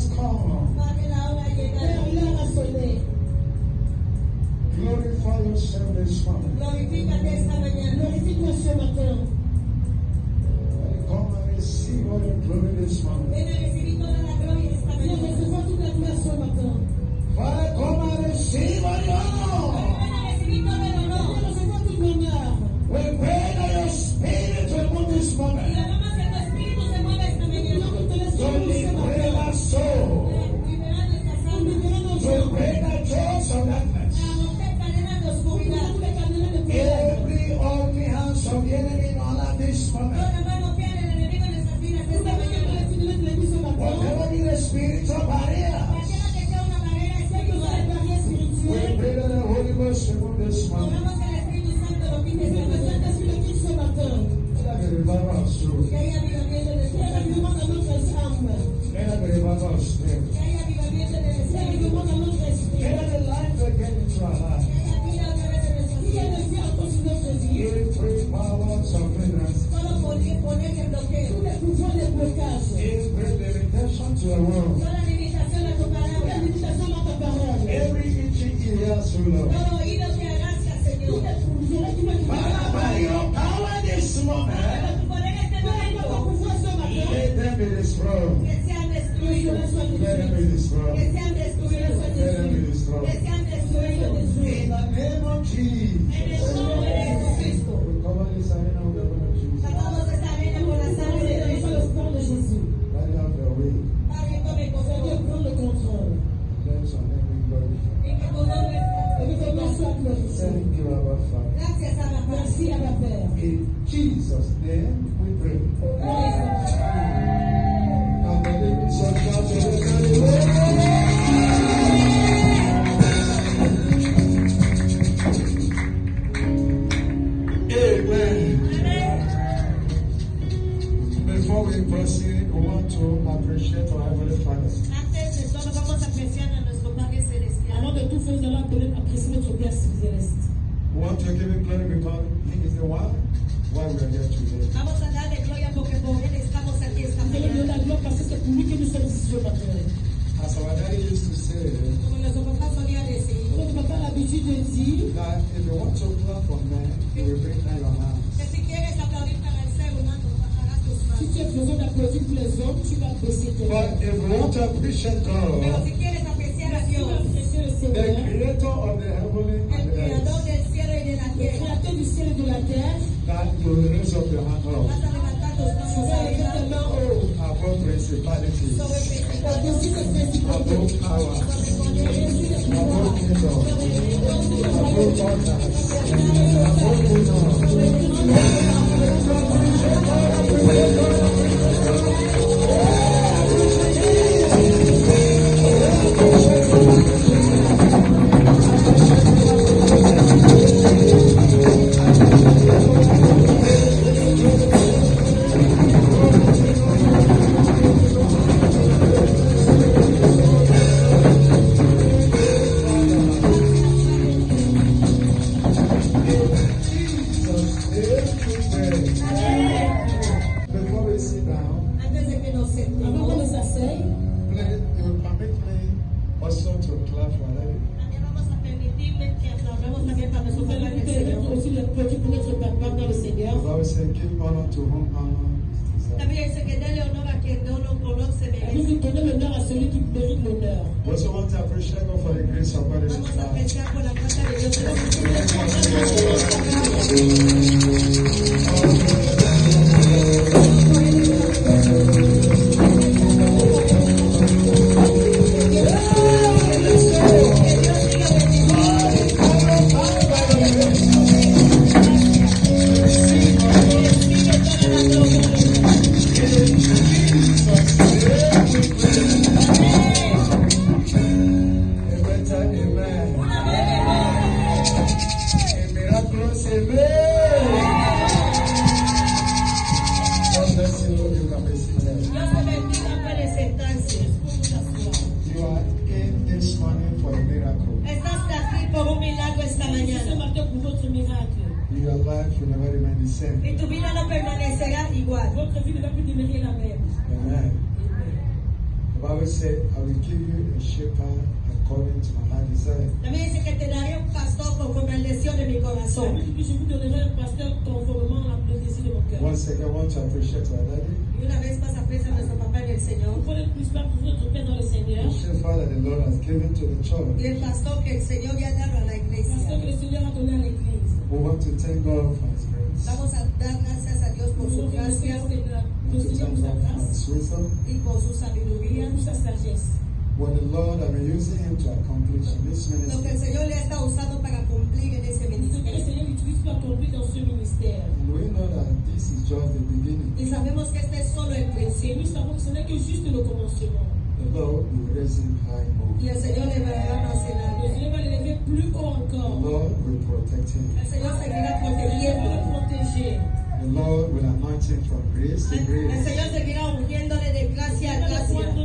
has come. L'heure a sonné. Glorify yourself this morning. Glorifie-toi ce matin. Come and receive all your glory this morning. Viens recevoir toute la gloire ce matin. Father, come and receive all your honor. Viens recevoir toute l'honneur. We pray that your spirit will move this moment. To liberate our soul. To break the chains of darkness. Every ugly hands of the enemy in our life this moment. Whatever be the spiritual barrier. We pray that the Holy Ghost will move this morning. Let the revival of soul. Let the revival of spirit. Let the light again into our life. Every powers of hindrance. Every limitation to the world. Every itching ears, Lord. Father, by your power this moment, let them be destroyed. Let them be destroyed. Let them be destroyed. In the name of Jesus. We cover this arena with the blood of Jesus. Let it have your way. Let us on every glorified. Thank you, our Father. Merci à ma Père. In Jesus' name we pray. And the living son shall be Amen. Before we proceed, we want to appreciate our Heavenly Father. Avant de tout faire, nous allons apprécier notre Père céleste. We want to give him glory because he is the one why we are here today. Vamos a darle gloria porque por él estamos aquí esta mañana. La gloire parce que c'est pour lui que nous sommes ici ce matin. As our daddy used to say, Como nuestro papá solía decir, notre papa a l'habitude de dire that if you want to clap for men, you will bring down your hand. que si quieres aplaudir para el ser humano, bajarás tus manos. Si tu as besoin d'applaudir pour les hommes, tu vas baisser tes mains. But if you want to appreciate Pero God, si quieres apreciar a Dios, the creator of the heavenly el and the creador earth, del cielo y de la tierra, el creator du ciel et de la terre, that you will raise up your hand up vas a levantar tus manos arriba, tes mains haut, above principalities, sobre au-dessus des principautés, above power, above kingdom, above orders, We also want to appreciate God for the grace of God in His Y tu vida no permanecerá igual. Amen. The Bible Bible said, I will give you a shepherd according to my heart desire. También dice que te daré un pastor conforme al deseo de mi corazón. Je vous donnerai un pasteur conformément au désir de mon cœur. Once again, I want to appreciate our daddy. Y una vez más aprecia a nuestro papá en el Señor. The shepherd that the Lord has given to the church. Y el pastor que el Señor ya ha dado a la iglesia. We want to thank God for His grace. Vamos a dar gracias a Dios por su gracia We want to thank God for His wisdom. y por su sabiduría. What the Lord has been using Him to accomplish in this Lo que el ministry. Señor le ha estado usando para cumplir en ese ministerio. And we know that this is just the beginning. Y sabemos que este es solo el principio. The Lord will raise Him high more. Y el Señor le dará más en alto. The Lord will protect Him. El Señor seguirá protegiendo. The Lord will anoint Him from grace to El grace. Señor seguirá ungiéndole de gracia a gracia. And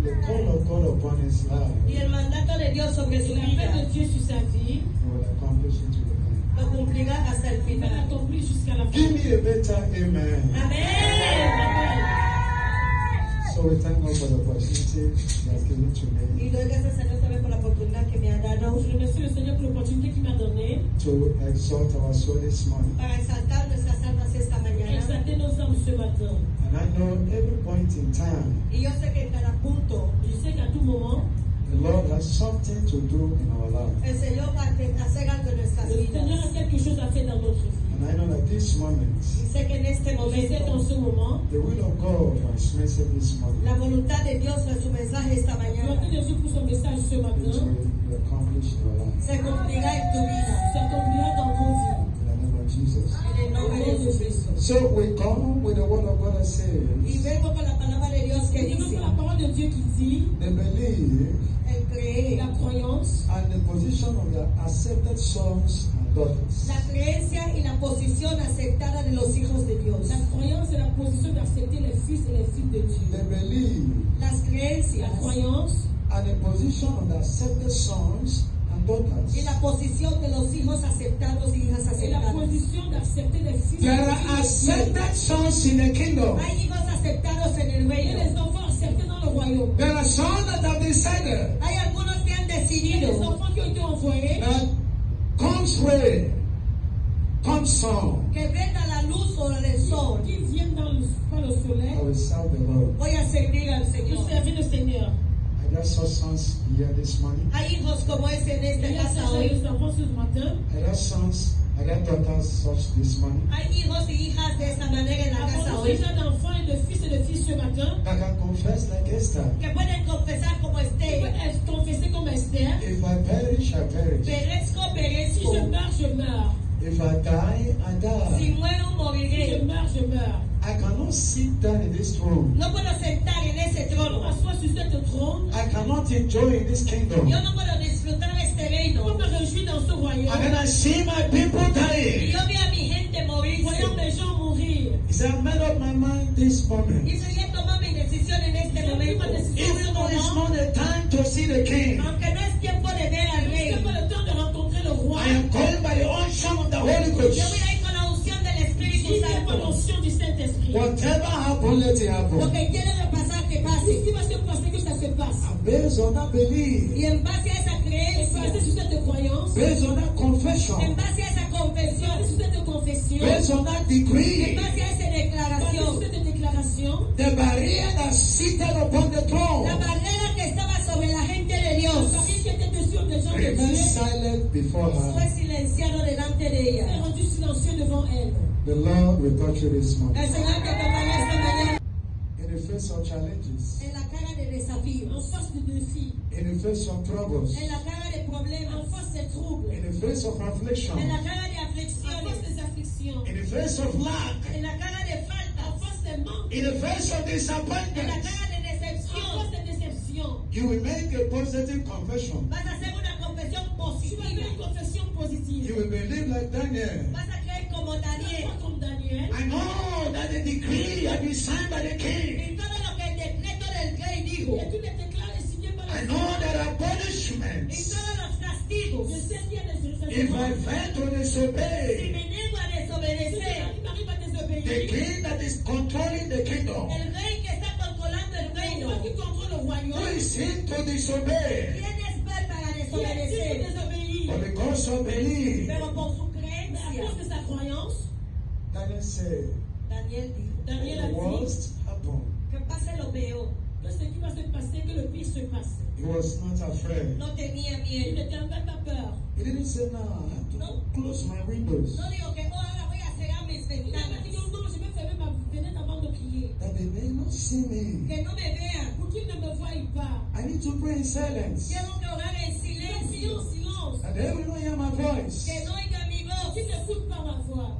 the call of God upon His life, Y el mandato de Dios sobre su vida He will accomplish it to the end. lo cumplirá hasta el final. Give me a better amen. Amén. So we thank God for the opportunity He has given to me Y doy gracias a Dios también por la oportunidad que me ha dado to exalt our soul this morning. para exaltar nuestras almas esta mañana. And I know every point in time, Y yo sé que en cada punto the Lord has something to do in our life. el Señor va a hacer algo en nuestras vidas. And I know that this moment, Y sé que en este momento the will of God for His message this morning, la voluntad de Dios en su mensaje esta mañana it will be accomplished in our life. se cumplirá en tu vida. In the name of Jesus. En el nombre de Jesucristo. So we come with the word of God that Y says, vengo con la palabra de Dios que dice, they believe el creer, and the position of their accepted sons and daughters. la creencia y la posición aceptada de los hijos de Dios. They believe Las creencias and the position of the accepted sons and daughters. y la posición de los hijos aceptados y hijas aceptadas. There are accepted sons in the kingdom. Hay hijos aceptados en el reino. There are sons that have decided Hay algunos que han decidido that comes rain, comes sun, que venga la luz o el sol. I will serve the Lord. Voy a servir al Señor. I just saw sons here this morning. Hay hijos como ese en esta casa hoy. I got sons, I got daughters such this morning. Hay hijos y hijas de esta manera en la casa hoy. I can confess like Esther. Que pueden confesar como Esther. If I perish, I perish. Perezco, perezco. If I die, I Si die. muero, moriré. I cannot sit down in this room. No puedo sentar en ese trono. I cannot enjoy in this kingdom. Yo no puedo disfrutar este reino. And then I see my people Y dying. yo vi a mi gente morirse. He said, I made up my mind this moment. Y yo ya tomé mi decisión en este momento. Even though it's not the time to see the king, Aunque no es tiempo de ver al rey. I am going by the unction of the Holy Yo Ghost. voy a ir con la unción del Espíritu Santo. Whatever happens, let it Lo happen. que quiere pasar, que pase. And based on that belief, Y en base a esa creencia, based on that en confession, base a esa confesión, based on that en decree, base a esa declaración, the barrier that seated upon the la throne barrera que estaba sobre la gente de Dios remained silent before fue her. silenciado delante de ella. The Lord will touch you this morning. El Señor te tocará esta mañana In the face of challenges, en la cara de desafíos, in the face of troubles, en la cara de problemas, in the face of affliction, en la cara de aflicciones, in the face of lack, en la cara de faltas, in the face of en la disappointment, cara de decepción. you will make a positive confession. Vas a hacer una confesión positiva. You will believe like Daniel. Vas a creer como Daniel. I know that the decree has been signed by the king. Y todo lo que el decreto del rey dijo. I know there are Y punishments todos los castigos. if I fail to Si disobey. me niego a desobedecer, The king that is controlling the kingdom el rey que está controlando el reino is he to disobey? ¿Quién es él para Qui est-il pour desobedecer? désobéir? But because of belief, Pero por su Mais à creencia, cause de sa croyance, Daniel said, Daniel dijo, Daniel a the dit worst happened. que pase lo peor. que ce qui va se passer, que le pire se passe. He was not afraid. No tenía Il miedo. n'était pas peur. He didn't say, no, I have to No. close my windows. No digo que ahora voy a cerrar mis Il n'a pas dit ventanas. non, je vais fermer ma fenêtre avant de crier. That they may not see me. Que no me vean. Pour qu'ils ne me voient pas. I need to pray in silence. Tengo que orar en Prions en silencio. silence. And they will not hear my voice. Que no oiga mi voz. Qu'ils n'écoutent pas ma voix.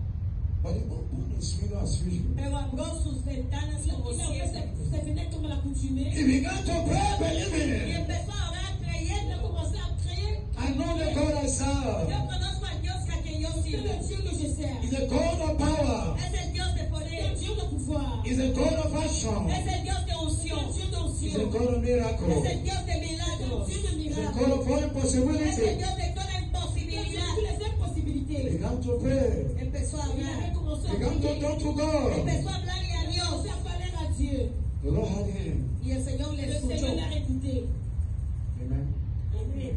But he opened his window as usual. Pero abrió sus ventanas como Il a ouvert siempre. ses fenêtres comme à l'accoutumée. He began to pray, believing Y it. empezó a orar Il a creyendo. commencé à prier. I know the God I Yo serve. conozco al Dios a quien yo C'est le sirvo. Dieu que je sers. He's a God of power. Es el Dios de C'est poder. un Dieu de pouvoir. He's a God of action. Es el Dios de C'est un unción. Dieu He's a d'onction. God of miracle. Es el Dios de C'est un milagros. Dieu de He's a miracles. God of all Es el impossibility. Dios de toda Il a imposibilidad. toutes les He impossibilités. began to pray. Empezó a Il avait hablar. commencé à He began to prier. talk to God. Empezó a hablarle a Il a Dios. commencé à parler à Dieu. The Lord had him. Y el Señor le Le escuchó. Seigneur l'a écouté. Amen. Amen.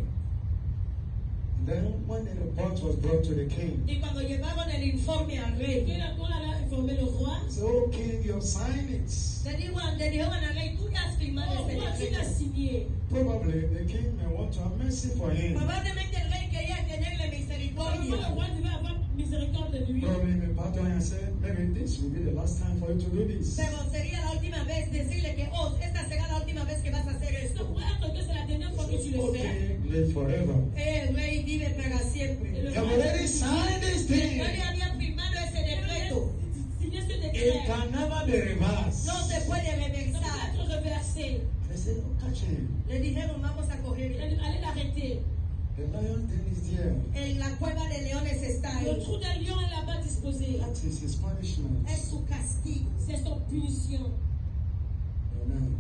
And then when the report was brought to the king, Y cuando llevaron el informe al rey, Quand on a informé le roi, he said, "Oh king, you have signed it." le dijeron al rey, tú ya has firmado oh, este roi, tu l'as decreto. signé. Probably the king may want to have mercy for him. Probablemente el rey quería tenerle Probablement, misericordia. le roi devait avoir miséricorde de lui. Probably he may pardon him and say, maybe this will be the last time for you to do this. Pero sería la última vez decirle que, oh, esta será la última vez que vas a hacer Ça esto. pourrait être que c'est la dernière fois que tu le fais. Okay, live forever. El rey vive para Et siempre. le You have already signed this Ya thing. le habían firmado ese decreto. signé ce It décret. can never be reversed. No se puede Ça reversar. peut être reversé. They said, oh, catch him. Le dijeron, vamos a cogerle. Allez l'arrêter. The lion den is there. En la cueva de leones está Le ahí. trou d'un lion est là-bas disposé. That is his punishment. Es su castigo. C'est son punition. Amen.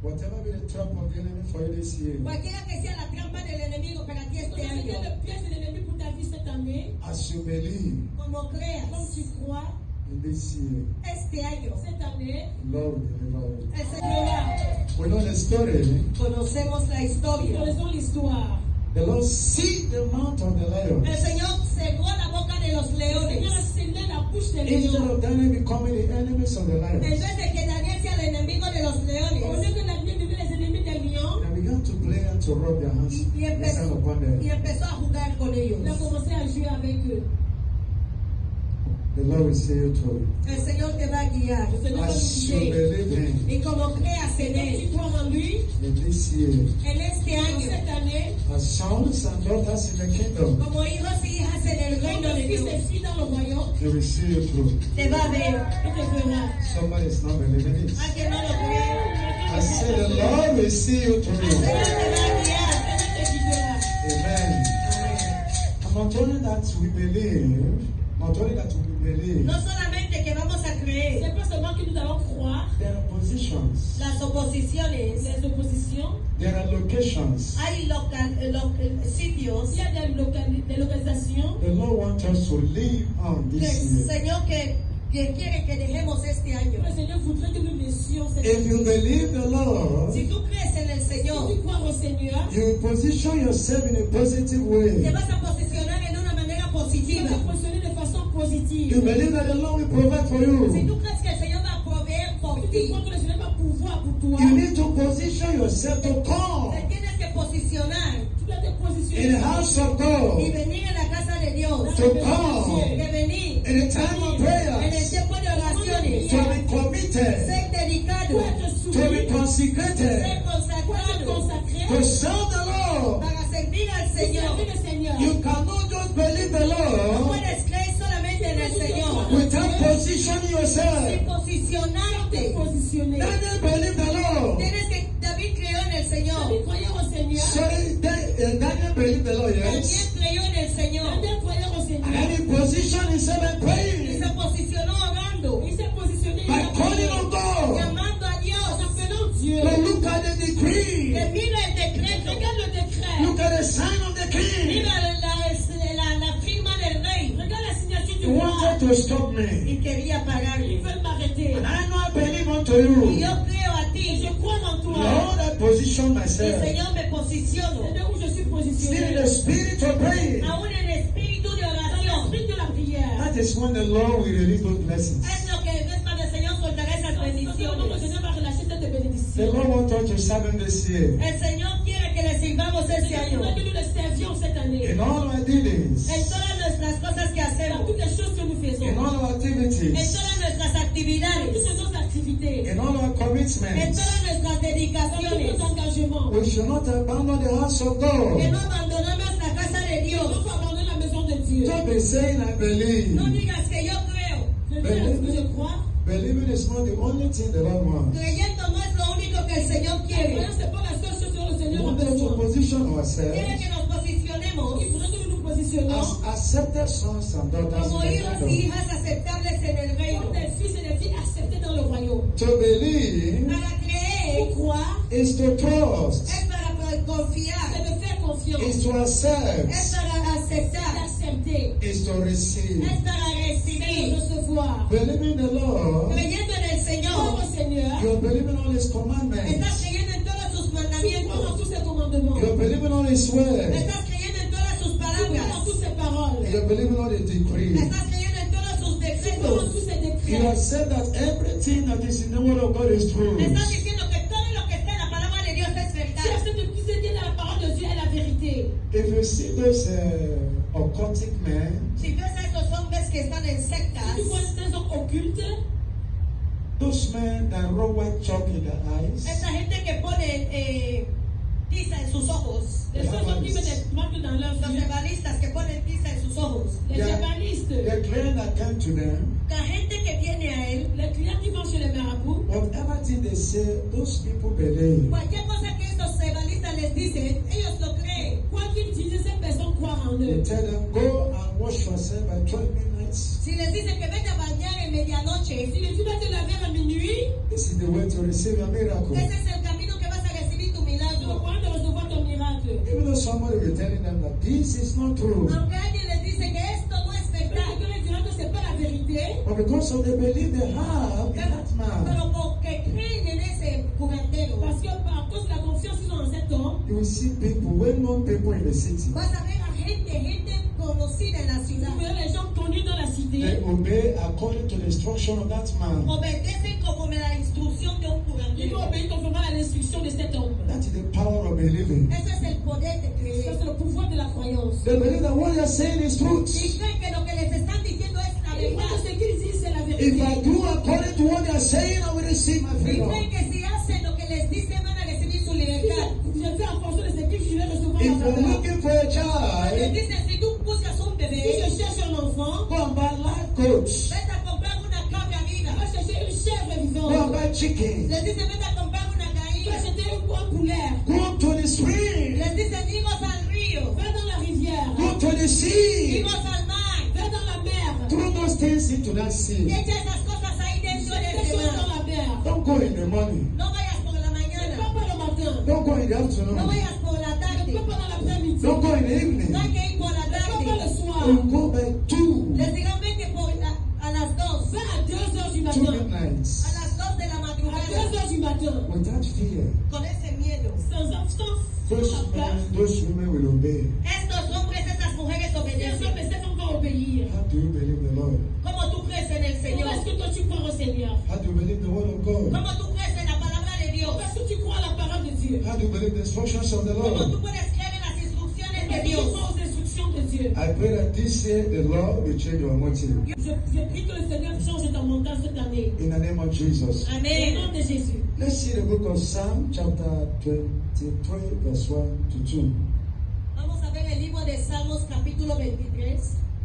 Whatever be the trap of the enemy for you this year, Cualquiera que sea la trampa del enemigo para ti este Comme c'était año, le piège de l'ennemi pour ta vie cette année, as you believe como creas, comme tu crois, in this year, este año, cette année, the Lord will deliver you. el Señor, We know the story. conocemos la nous historia. connaissons l'histoire. The Lord sealed the mouth of the lion. El Señor cerró la boca de los Le Seigneur a leones. scellé la bouche des Instead lions. of Daniel becoming the enemies of the En lions, vez de que Daniel sea el enemigo de los Au lieu leones, que la vie devienne les ennemis des lions, they began to play and to rub their hands y their hand upon y them. empezó a jugar con ellos. il a commencé à jouer avec eux. The Lord will see you through. El Señor te va a guiar. Le Seigneur va nous As you guider. believe Him Y como creas en Et quand Él, tu crois en lui, in this year, en este en año, cette année, as sons and daughters in the kingdom, como hijos y hijas en el reino comme de fils Dios, et filles dans le royaume, He will see you through. te va a ver. il te verra. Somebody is not believing it. Alguien no lo cree. I say the Lord will see you El through. Señor te va a guiar. Il te guidera. Amen. And not only that we believe, not only that we believe, No solamente que vamos a creer, C'est pas seulement que nous allons croire, there are positions, las oposiciones, les oppositions, there are locations. hay sitios il y a des localisations The Lord wants us to live on que this el year. Señor que quiere que dejemos este año. que le Seigneur voudrait que nous laissions cette If you année. believe the Lord, Si tú crees en el Si Señor, tu crois au Seigneur, you will position yourself in a positive te way. vas a posicionar en una manera tu vas positiva. te positionner de façon positive. You believe that the Lord will provide for Si you. tú crees que el Señor va a proveer por Si tu ti, crois que le Seigneur va pouvoir pour toi, You need to position yourself to come te tienes que posicionar tu dois te in positionner the house of y God, venir a la casa de Dios. to come Que venir in the time of en el prayers, tiempo de oraciones. to be committed, Ser dedicado. pour être to be soumis, consecrated, Ser pour être consagrado. consacré, to serve the Lord. Para servir al pour Señor. servir le Seigneur. You cannot just believe the No Lord puedes creer solamente en el Señor. without positioning Sin yourself. posicionarte. Positionner. Daniel believed the Lord. Tienes que, David creyó en el Señor. David croyait au Seigneur. Sorry, Daniel believed the Lord, También yes. creyó en el Señor. Daniel croyait au And Seigneur. then he positioned himself and Y praying se posicionó orando. Il s'est positionné. Il by a calling prié. on God. Llamando a En Dios. appelant Dieu. But look at the decree. Que mira el decreto. Regarde le décret. Look at the sign of the king. Mira la firma del rey. Regarde la signature He du roi. wanted to stop me. Y quería Ils pagarme. veulent m'arrêter. And I know I believe unto Y you. yo creo a Et ti. je crois en toi. Lord, I posiciono. C'est où je suis Still positionné. in the spirit of praying. Aún en espíritu de Dans oración. l'esprit de la prière. That is when the Lord will release those blessings. Es lo que es cuando el Señor soltará esas Quand le bendiciones. Seigneur va relâcher cette The bénédiction. Lord wants us to serve Him this year. El Señor quiere que le sirvamos este Il año. veut que nous le servions cette année. In all our dealings, En todas nuestras cosas que Dans hacemos. toutes les choses que nous faisons. in all our En activities, todas nuestras Dans actividades. toutes nos activités. in all our En commitments, todas nuestras Dans tous dedicaciones. nos engagements. we should not abandon the house of Que God. no abandonamos la casa de Il Dios. faut abandonner la maison de Dieu. Don't be saying, I believe. No digas que yo creo. Je dis à ce que je crois. Believing is not the only thing the Lord wants. Creyendo no es lo único que el Señor quiere. Voyons, c'est pas la seule chose que le We Seigneur a want us to besoin. position Quiere ourselves que nos posicionemos Il faudrait que nous nous positionnons as accepted sons and daughters como in the hijos y kingdom. hijas aceptables en el reino. comme des fils et des filles acceptés dans le royaume. To believe Para creer Pour croire, is to trust, es para confiar, c'est de faire confiance, is to accept, es para aceptar, d'accepter, is to receive. es para c'est de recibir. recevoir. Believing the Lord, Creyendo en el Croire Señor, au Seigneur, you're believing all His estás commandments, creyendo en todos sus tu crois dans mandamientos, tous ses commandements, you're believing all His word, estás creyendo en todas sus tu crois dans palabras, toutes ses paroles, you're believing all the decrees. estás creyendo en todos sus tu crois dans decretos. tous ses You décrets. have said that everything that is in the word of God is true. Estás diciendo que todo lo que está en la palabra de Dios es Tu verdad. acceptes de plus aider dans la parole de Dieu est la vérité. If you see those occultic men, Si ves a esos hombres que están en sectas, Tu vois ces hommes occultes, those men that rub white chalk in their eyes, esa gente que pone tiza en sus ojos, les hommes qui mettent des marques dans leurs los yeux, evangelistas que ponen tiza en sus ojos, les Yeah. évangélistes, the client that came to them, la gente que viene a él, les clients qui vont chez les marabouts, whatever thing they say, those people believe. cualquier cosa que estos evangelistas les dicen, ellos lo creen. quoi qu'ils disent, ces personnes croient en They eux. tell them, go and wash yourself by 12 midnights. Si les dicen que vete a bañar en medianoche, Si les tu vas te laver à minuit, This is the way to receive your miracle. ese es el camino que vas a recibir tu tu vas milagro. pouvoir te recevoir ton miracle. Even though somebody will be telling them that this is not true, Aunque alguien les dice que esto no es Parce verdad, que les dira que c'est pas la vérité, but because of the belief they have in that man, pero porque creen en ese curandero, parce que à cause de la confiance qu'ils ont en cet homme, you will see people, well-known people in the city. vas a ver a gente conocida en la ciudad. vous verrez les gens connus dans la They cité, obey according to the instruction of that man. Obedecen conforme a la instrucción de un ils vont curandero. obéir conformément à l'instruction de cet homme. That is the power of believing. Ese es el poder de Ça, creer. c'est le pouvoir de la croyance. They believe that what they are saying is truth. Y creen que lo que les están diciendo es la Ils croient que verdad. ce qu'ils disent, c'est la If I vérité. do according to what they are saying, I will receive my Y freedom. creen que si hacen lo que les dicen van a recibir su Si libertad. je fais en fonction de ce qu'ils je vais recevoir If la you're faveur. looking for a Les child, dicen si tú buscas un Si bebé, je cherche un enfant, go and buy life coach. vete a comprar una cabra je viva. vais chercher une chèvre Go and vivante. buy chicken. Les dicen vete a comprar una Je vais gallina. acheter un poulet. Go to the stream. Les dicen hijos al río, Va dans la rivière. Go to the sea. hijos al mar. Va dans la mer. Throw those things into that sea. Echa esas cosas ahí dentro de Jette ese des choses dans mar. la mer. Don't go in the morning. No vayas por la Ne mañana. pars pas le matin. Don't go in the No afternoon. vayas por la Ne tarde. pars pas dans l'après-midi. Don't go in the No hay evening. que ir por la Ne pars pas le tarde. soir. You go by 2 Les dirán vete a las 2. Va à 2 heures du 2 matin. midnights. A las 2 de la À 2 madrugada. heures du matin. Without fear. Con ese miedo. Sans absence. Those Sans peur. men, those women will obey. Estos hombres, estas mujeres Ces obedecen. hommes et ces femmes vont obéir. How do you believe the Lord? Como tú crees en el Comment Señor. est-ce que toi tu crois au Seigneur? How do you believe the word of God? Como tú crees en la palabra de Dios. Parce que tu crois à la parole de Dieu. How do you believe the instructions of the Como Lord? tú puedes creer en las instrucciones de Parce que tu Dios. crois aux instructions de Dieu. I pray that this year the Lord will change your motive. Je prie que le Seigneur change ton mental cette année. In the name of Jesus. Au Amén. nom de Jésus. Let's see the book of Psalm chapter 23 verse 1 to 2. Vamos a ver el libro de Salmos capítulo 23.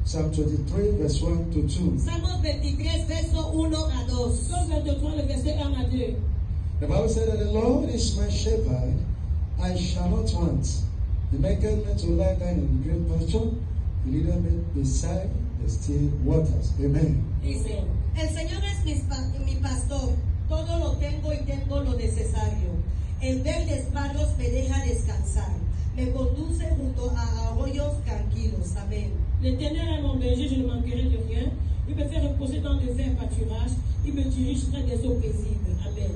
Psalm 23 verse 1 to 2. Salmos 23, verso 1 a 2. Psaume 23, le verset 1 à 2. The Bible said that the Lord is my shepherd, I shall not want. He maketh me to lie down in green pasture, He leadeth me beside the still waters. Amen. Dice, el Señor es mi pastor, todo lo tengo y tengo lo necesario. En verdes prados me deja descansar, me conduce junto a arroyos tranquilos. Amén. L'Éternel est mon berger, je ne manquerai de rien. Il me fait reposer dans de verts pâturages. Il me dirige près des eaux paisibles. Amen.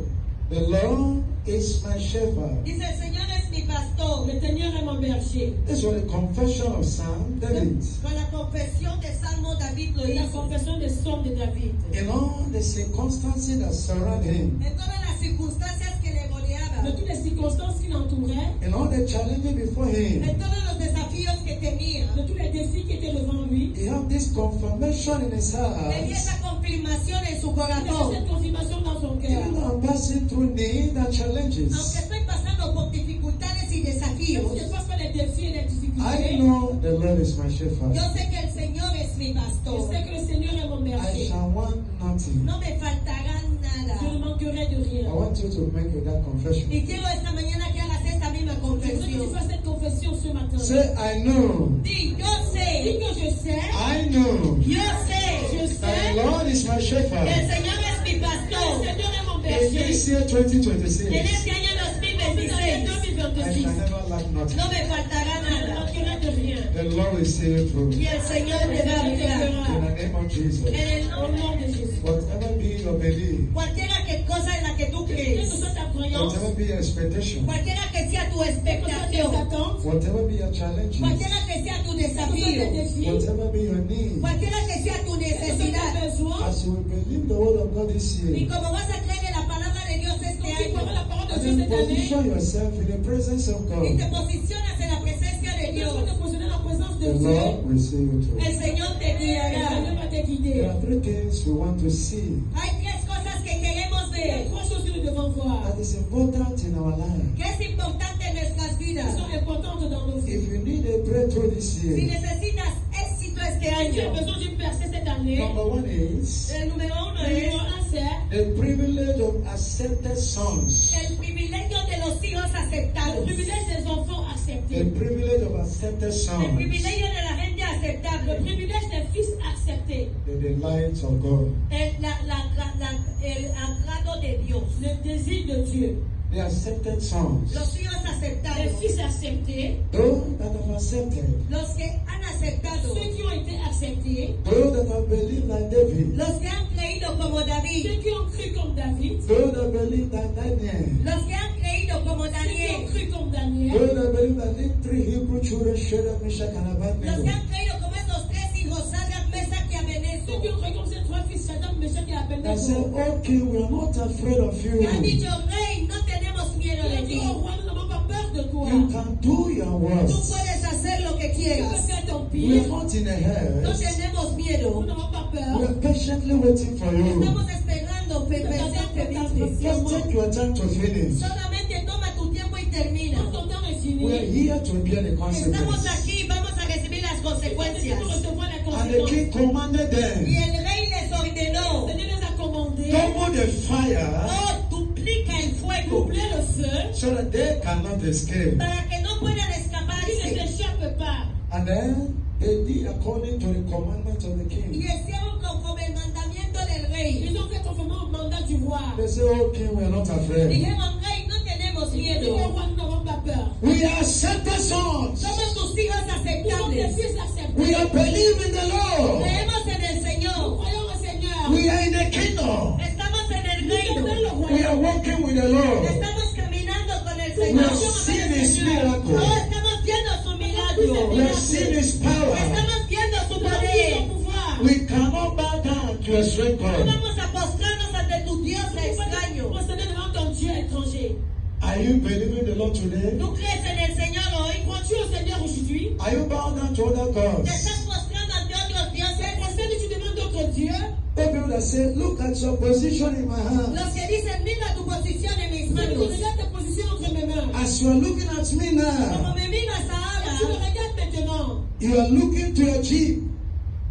The Lord is my shepherd. Dice, el Señor es mi pastor. Le Seigneur est mon berger. This was the confession of Psalm David. Con la confesión de Salmo, David lo La hizo. confession des psaumes de David. In all the circumstances that surround him, En todas las circunstancias que le De rodeaban, toutes les circonstances qui l'entouraient, in all the challenges before him, en todos los desafíos que tenía, de tous les défis qui étaient devant lui, he had this confirmation in his tenía esa heart. confirmación en su il avait corazón. cette confirmation dans son cœur. Even though I'm passing through need and Aunque challenges, estoy pasando por dificultades y Même desafíos, si je passe par les défis et les I difficultés, know the Lord is my shepherd. yo sé que el Señor es mi je pastor. sais que le Seigneur est mon I berger. shall want nothing. No me faltará nada. Je ne manquerai de I rien. want you to make that confession. Y quiero esta mañana que hagas esta misma Je voudrais que tu confesión. fasses cette confession ce matin. Say, I know. Di, yo Dis sé, que je sais, I know. yo sé, je The sais, Lord is my que el shepherd. Señor es mi que le pastor. Seigneur est mon In berger. this year En 2026, este año En cette année 2026 I 2026, shall never lack nothing. no me faltará je ne nada. manquerai de rien. The Lord will see you through. Y el Señor te va a In ayudar. the name of Jesus. En el Au nombre, nom de Jésus. Whatever be your belief, cualquiera que cosa en la que tú Quelle crees, que soit ta croyance, whatever be your expectation, cualquiera que sea tu quelles que soient tes expectación, attentes, whatever be your challenges, cualquiera que sea tu quels que soient tes desafío, défis, whatever be your need, cualquiera que sea tu quels que soient necesidad, tes besoins, as you will believe the word of God this y year, como vas a creer en la palabra de Dios este donc tu croiras la año, parole de and Dieu then cette année, position yourself in the presence of y God, te posicionas en la presencia de et Dios, que tu te positionnes en la présence de the Dieu, Lord will see you through. el Señor te le Seigneur guiará. va te There guider. are three things we want to see Hay tres cosas que queremos Il y a ver, trois choses que nous devons voir, that is important in our life. que es importante en nuestras qui vidas. sont importantes dans nos vies. If you need a breakthrough this Si year, necesitas éxito este Si tu as año, besoin d'une percée cette année, number one is el número uno le numéro es 1 c'est the privilege of accepted sons. el privilegio de los hijos le aceptados, privilège des enfants The acceptés, privilege of accepted el sons. privilegio de la gente le aceptable, privilège des fils acceptés, The delight of God. el agrado de Dios, le désir de Dieu, The accepted sons. los hijos les aceptados, fils acceptés, Those that have accepted. los que han aceptado, ceux qui ont été acceptés, Those that have believed like David. los que han creído como David, ceux qui ont cru comme David, Those that believe like Daniel. los que han creído como ceux qui ont Daniel, cru comme Daniel, Those that believe that the three Hebrew children, Shadrach, Meshach, and los que Abednego. han creído como esos tres hijos, Sadrach, Mesach y ceux Abednego, qui ont cru comme ces trois fils, Shadrach, Meshach et That said, Abednego, okay, we are not afraid of que han you. dicho, Rey, no tenemos miedo qui de ont dit ti, au roi, nous n'avons pas peur de toi, You can do your tú worst. puedes hacer lo que tu peux quieras, faire ton We pire, are not in a no hurry. tenemos nous miedo, n'avons pas We peur, are patiently waiting for you. estamos esperando pacientemente. Just take your time to finish. Solamente toma tu tiempo y termina. quand ton temps est fini, We are here to bear the Estamos consequences. aquí, vamos a recibir las consecuencias. nous recevoir les And the conséquences. king commanded Y them, el rey les ordenó, Le Seigneur les a commandés, double the fire oh, duplica el fuego doubler le feu, so that they cannot escape. para que no puedan qui ne escaparse. s'échappe pas. And then they did according to the commandment of the Y king. hicieron conforme el mandamiento del rey. Ils ont fait conformément au mandat du roi. They say, oh king, we are not afraid. Dijeron, rey, no tenemos Ils ont dit au miedo. roi, nous n'avons pas peur. We are accepted sons. Somos tus hijos Nous sommes des aceptables. fils We acceptés. are believing the Lord. Creemos en el Nous Señor. croyons au Seigneur. We are in the kingdom. Estamos en el Nous sommes dans reino. le We are royaume. walking with the Lord. Estamos caminando con el We Señor. have seen His Oh, miracle. estamos viendo su milagro. We have seen His power. Estamos viendo su Nous avons vu poder. son pouvoir. We cannot bow down to a strange No God. vamos a postrarnos ante tu Dios Nous ne pouvons pas extraño. procéder devant ton Dieu étranger. Are you believing the Lord today? ¿Tú crees en el Señor hoy? Crois-tu au Seigneur aujourd'hui? Are you bowed down to other ¿Te gods? estás postrando ante otros dioses? Procède et tu demandes d'autres dieux. Those people that say, look at your position in my hand. Los que dicen, mira tu posición en mis Tu manos. regardes ta position entre mes mains. As you are looking at me Como now, me miras Et tu me ahora, regardes maintenant. you are looking to your Jeep,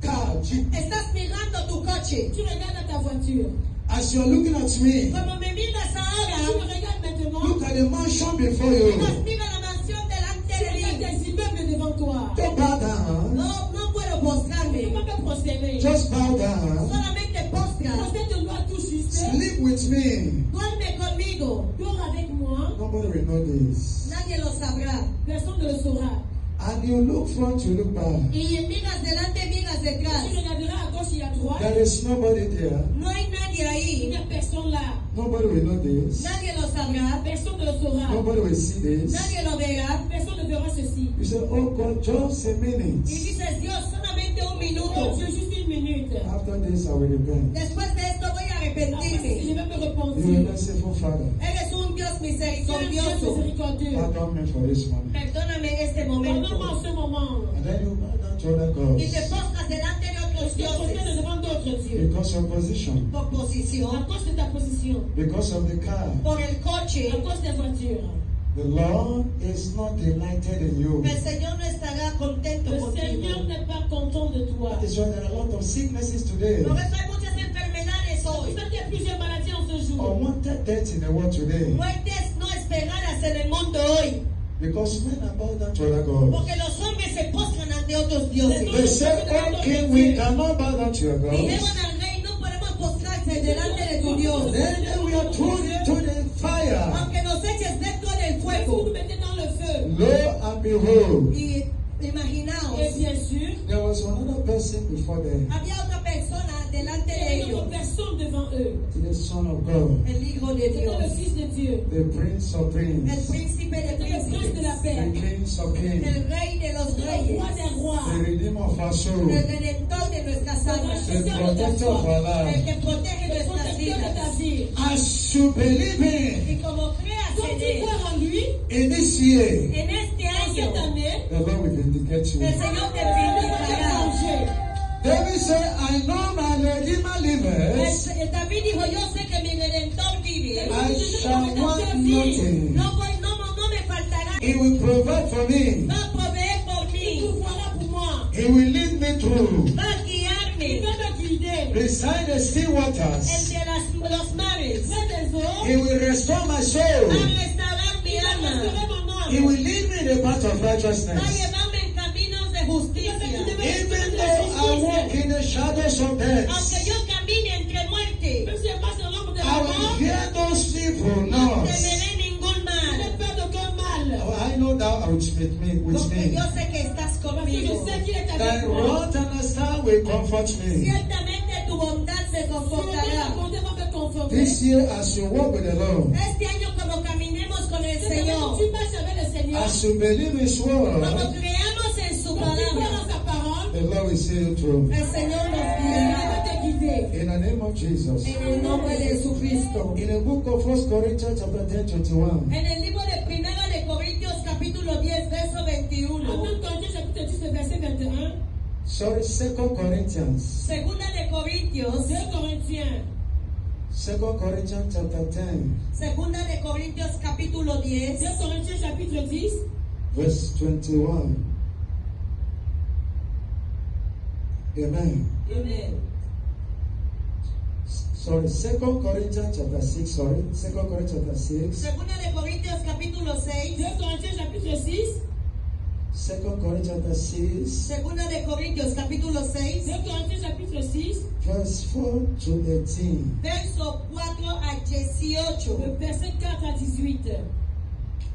car, Jeep. estás mirando tu coche. Tu regardes à ta voiture. As you are looking at me, Como me miras Tu me ahora, regardes maintenant. look at the mansion before you. mira la mansión delante Tu de regardes mí. des immeubles devant toi. Don't bow down. No puedo Tu ne postrarme. peux pas procéder. Just bow down. Solamente postra. Procède-toi tout juste. Sleep with me. Duerme conmigo. Dors avec moi. Nobody will know this. Nadie lo sabrá. Personne ne le saura. And you look front, you look back. Y miras delante, miras detrás. Tu regarderas à gauche et à droite. There is nobody there. No hay nadie Il ahí. n'y a personne là. Nobody will know this. Nadie lo sabrá, personne ne le saura, Nobody will see this. nadie lo verá. personne ne verra ceci. You say, oh God, just a minute. Y dices, Dios, solamente un Oh minuto. Dieu, juste une minute. After this, I will repent. Después de esto voy a Après, je arrepentirme. vais me You are a repentir. merciful Father. Eres un Dios C'est un Dieu misericordioso. miséricordieux. Pardon me for this one. Perdóname en este Pardonne-moi en momento. ce moment. And then you bow down to other Y te gods. postras delante de otros Je te prosterne dioses devant d'autres dieux. Because of position. por À posición, cause de ta position. Because of the car. por el coche. À cause des voitures. The Lord is not delighted in you. El Señor no estará contento Le contigo. Seigneur n'est pas content de toi. That is why there are a lot of sicknesses today. Por eso hay muchas enfermedades C'est hoy. pour ça qu'il y a plusieurs maladies en ce jour. Unwanted death in the world today. Muertes no esperadas en el mundo hoy. Because men are bowed down to other gods. Porque los hombres se postran ante otros dioses. They say, oh King, we cannot bow down to your Dijeron gods. al rey, no podemos postrarse delante de tu Dios. Then we are thrown into the fire. Aunque nos eches dentro del Vous nous fuego. mettez dans le feu. Lo and behold, Y imaginaos, Et bien sûr, there was another person before them, había otra persona delante il y de avait une ellos. autre personne devant eux. the Son of God, El Hijo de C'était Dios. le Fils de Dieu. the Prince of El Princes, príncipe de C'était le Prince de la príncipes. paix. the Kings of Kings, El rey de los Le roi reyes. des rois. the Redeemer of our soul, El redentor de nuestras almas. the Protector of our El life. que protege Le nuestras protecteur de ta vidas. vie. As you believe in Y como creas Quand en tu él, crois en lui, in this year, en este en año, cette année, the Lord will vindicate el you. Señor te il va te vindicará. venger. David said, I know my Redeemer liveth, David dijo, yo sé que mi redentor vive. I shall want nothing. No me faltará. He will provide for me. Va a proveer por Il mí. pourvoira pour moi. He will lead me through Va a Il guiarme va me guider. beside the still waters. entre los mares. Près des eaux, He will restore my Va a soul. restaurar mi il va alma. restaurer mon He âme. will lead me in the path of Va a righteousness. llevarme en caminos de justicia. Even though I walk in the shadows of death, Aunque yo camine entre muerte, Même si je passe dans l'ombre de la I will mort, fear those people no not. temeré ningún je mal. n'ai peur d'aucun mal. I know thou art with me. Porque yo sé que estás Parce que je conmigo. sais qu'il est Thy avec moi. rod and thy staff will comfort me. Ciertamente tu bondad me Son confortará. bonté va me conforter. This year, as you walk with the Lord, Este año como caminemos con el Cette année, Señor, quand tu passes avec le Seigneur, as you believe His cuando word, creamos en su quand tu crois palabra, dans sa parole, the Lord will see you through. el Señor nos il guiará va te guider. In the name of Jesus. en el nombre de Jesucristo. In the book of 1 Corinthians chapter 10, 21, En el libro de Primera de Corintios capítulo 10 verso En 21. 2 Corinthiens chapitre 10 verset 21, sorry, 2 Corinthians, Segunda de Corintios, 2 Corinthiens, 2 Corinthians chapter 10, Segunda de Corintios capítulo 10 2 Corinthiens chapitre 10, verse 21. Amen. Amén. Sorry, 2 Corinthians chapter 6, sorry, 2 Corinthians chapter 6, Segunda de Corintios capítulo 6, 2 Corinthiens chapitre 6, 2 Corinthians chapter 6, Segunda de Corintios capítulo 6, 2 Corinthiens chapitre 6, verse 4 to 18. verso 4 a 18. le verset 4 à 18.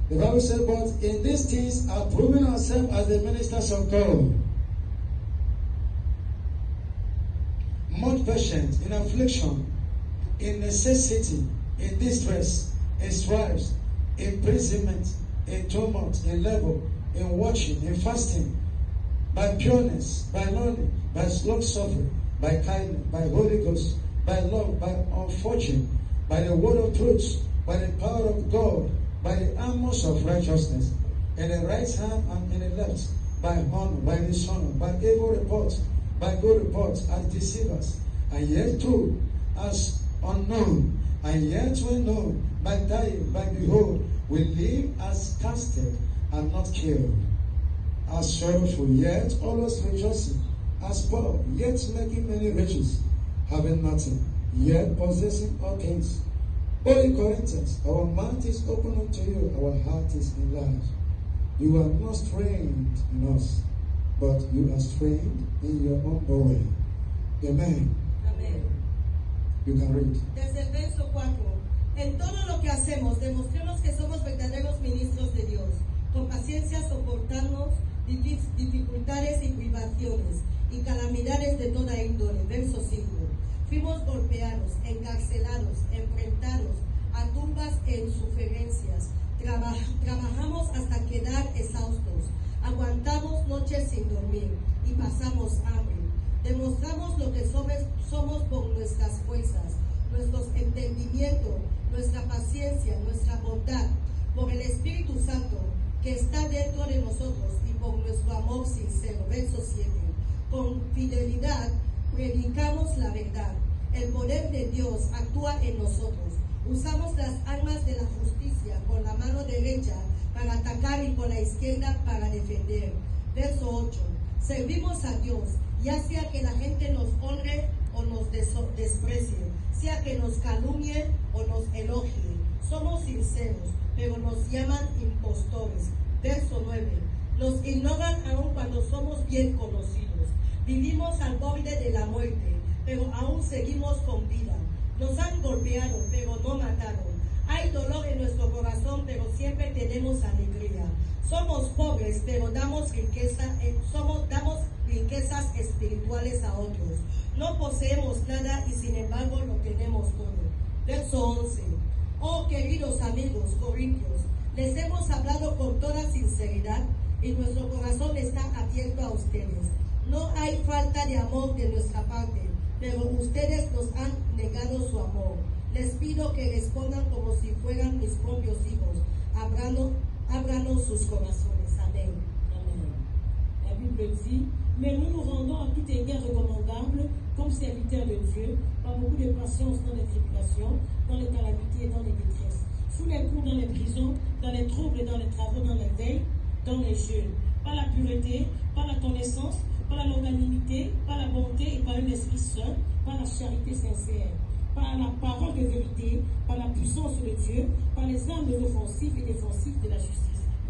The Bible says, but in these things are proving ourselves as the ministers of God, much patient in affliction, in necessity, in distress, in stripes, imprisonment, in tumult, in labor, in watching, in fasting, by pureness, by learning, by long suffering, by kindness, by Holy Ghost, by love, by unfortune, by the word of truth, by the power of God, by the armors of righteousness, in the right hand and in the left, by honor, by dishonor, by evil report, by good report, as deceivers, and yet too, as unknown, and yet we know, by dying, by behold, we live as casted and not killed, as sorrowful, yet always rejoicing, as poor, yet making many riches, having nothing, yet possessing all things. Holy Corinthians, our mouth is open unto you, our heart is enlarged. You are not strained in us, but you are strained in your own body. Amen. Amén. You can read. Desde el verso 4. En todo lo que hacemos, demostremos que somos verdaderos ministros de Dios. Con paciencia soportarnos dificultades y privaciones y calamidades de toda índole. Verso 5. Fuimos golpeados, encarcelados, enfrentados a tumbas en días. Trabajamos hasta quedar exhaustos. Aguantamos noches sin dormir y pasamos hambre. Demostramos lo que somos con nuestras fuerzas, nuestros entendimientos, nuestra paciencia, nuestra bondad, por el Espíritu Santo que está dentro de nosotros y por nuestro amor sincero. Verso 7. Con fidelidad predicamos la verdad. El poder de Dios actúa en nosotros. Usamos las armas de la justicia con la mano derecha para atacar y con la izquierda para defender. Verso 8. Servimos a Dios, ya sea que la gente nos honre o nos desprecie, sea que nos calumnie o nos elogie. Somos sinceros, pero nos llaman impostores. Verso 9. Nos ignoran aun cuando somos bien conocidos. Vivimos al borde de la muerte, pero aún seguimos con vida. Nos han golpeado, pero no mataron. Hay dolor en nuestro corazón, pero siempre tenemos alegría. Somos pobres, pero damos riquezas espirituales a otros. No poseemos nada y sin embargo lo tenemos todo. Verso 11. Oh, queridos amigos corintios, les hemos hablado con toda sinceridad y nuestro corazón está abierto a ustedes. No hay falta de amor de nuestra parte, pero ustedes nos han negado su amor. Les pido que respondan como si fueran mis propios hijos. Ábranos sus corazones. Amén. Amen. La Bible dit, mais nous nous rendons à tout égard recommandables comme serviteurs de Dieu, par beaucoup de patience dans les tribulations, dans les calamités et dans les détresses, sous les coups dans les prisons, dans les troubles, dans les travaux, dans les veilles, dans les jeûnes, par la pureté, par la connaissance, par la longanimité, par la bonté et par un esprit saint, par la charité sincère, par la parole de vérité, par la puissance de Dieu, par les armes offensives et défensives de la justice.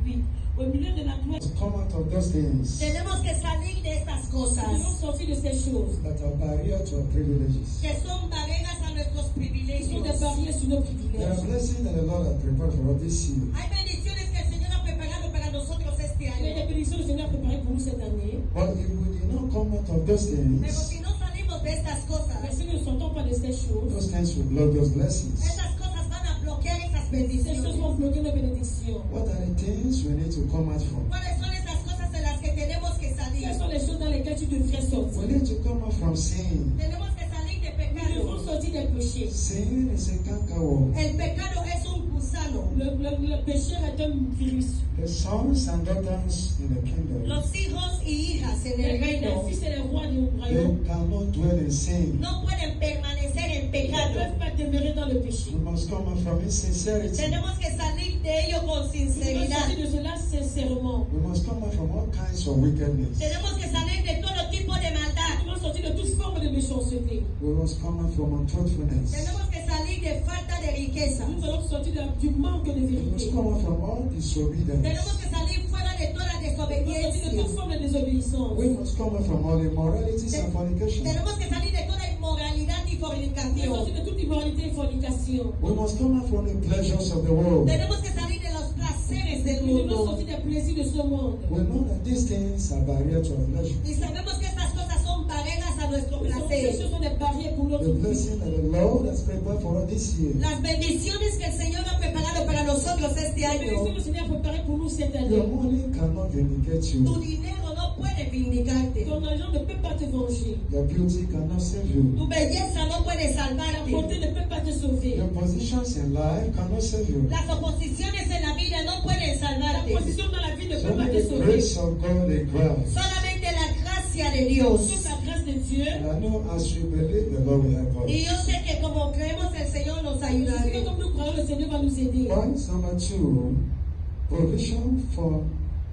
8. Au milieu de la gloire, Come out of those things Tenemos que salir de estas nous cosas devons sortir de ces choses that are barrier to our privileges. que son barreras a nuestros qui sont privilegios. des barrières sur nos There are privilèges. blessings that the Lord has prepared for us this year. Hay bendiciones que el Señor ha preparado para nosotros este Il y a des año. bénédictions que le Seigneur a préparées pour nous cette année. But if we did not come out of those Pero things, si no salimos de estas Mais cosas, si nous ne sortons pas de ces choses, those things will block those blessings. estas cosas van a bloquear esas ces choses vont bendiciones. bloquer nos bénédictions. What are the things we need to come out from? ¿Cuáles son esas cosas en las que tenemos que salir? Quelles sont les choses dans lesquelles tu devrais We sortir? need to come out from sin. Tenemos que salir de Nous devons pecado. sortir des péchés. Sin is a cankerworm. El pecado es un gusano. Le péché est un virus. The sons and daughters in the kingdom, Los hijos y hijas en el Les reino fils et les rois du they royaume cannot dwell in sin. no pueden permanecer en ils ne pecado. peuvent pas demeurer dans le péché. We must come out from insincerity. Tenemos que salir de ello con Nous devons sinceridad. sortir de cela sincèrement. We must come out from all kinds of wickedness. Tenemos que salir de todo tipo de maldad. Nous devons sortir de toute forme de méchanceté. We must come out from untruthfulness. Tenemos que salir de falta de riqueza. Nous allons sortir du manque de We must vérité. come out from all disobedience. Tenemos que salir fuera de toda Nous devons sortir de desobediencia. toute forme de désobéissance. We must come out from all immoralities and fornication. Tenemos que salir de toda inmoralidad y Nous devons fornicación. sortir de toute immoralité et fornication. We must come out from the pleasures of the world. Tenemos que salir de los placeres del Nous devons mundo. sortir des plaisirs de ce monde. We know that these things are barriers to our pleasure. Y sabemos que estas cosas son barreras a nuestro Ces placer. choses sont des barrières pour notre The vie. blessing that the Lord has prepared for us this year. Las bendiciones que el Señor ha preparado para nosotros este La bénédiction año. que le Seigneur a préparée pour nous cette Your année. money cannot vindicate Tu you. dinero no puede vindicarte. Ton argent ne peut pas te venger. Your beauty cannot save you. Tu belleza no puede Ta beauté salvarte. ne peut pas te sauver. Your positions in life cannot save you. Las oposiciones en la vida no pueden La salvarte. position dans la vie ne So peut pas let te the sauver. grace of God in Christ. Solamente la gracia de Dios. C'est la grâce de Dieu. And I know as we believe, the Lord will help Y us. yo sé que como creemos el Señor nos C'est ayudará. que comme nous croyons, le Seigneur va nous aider. Point number 2, provision for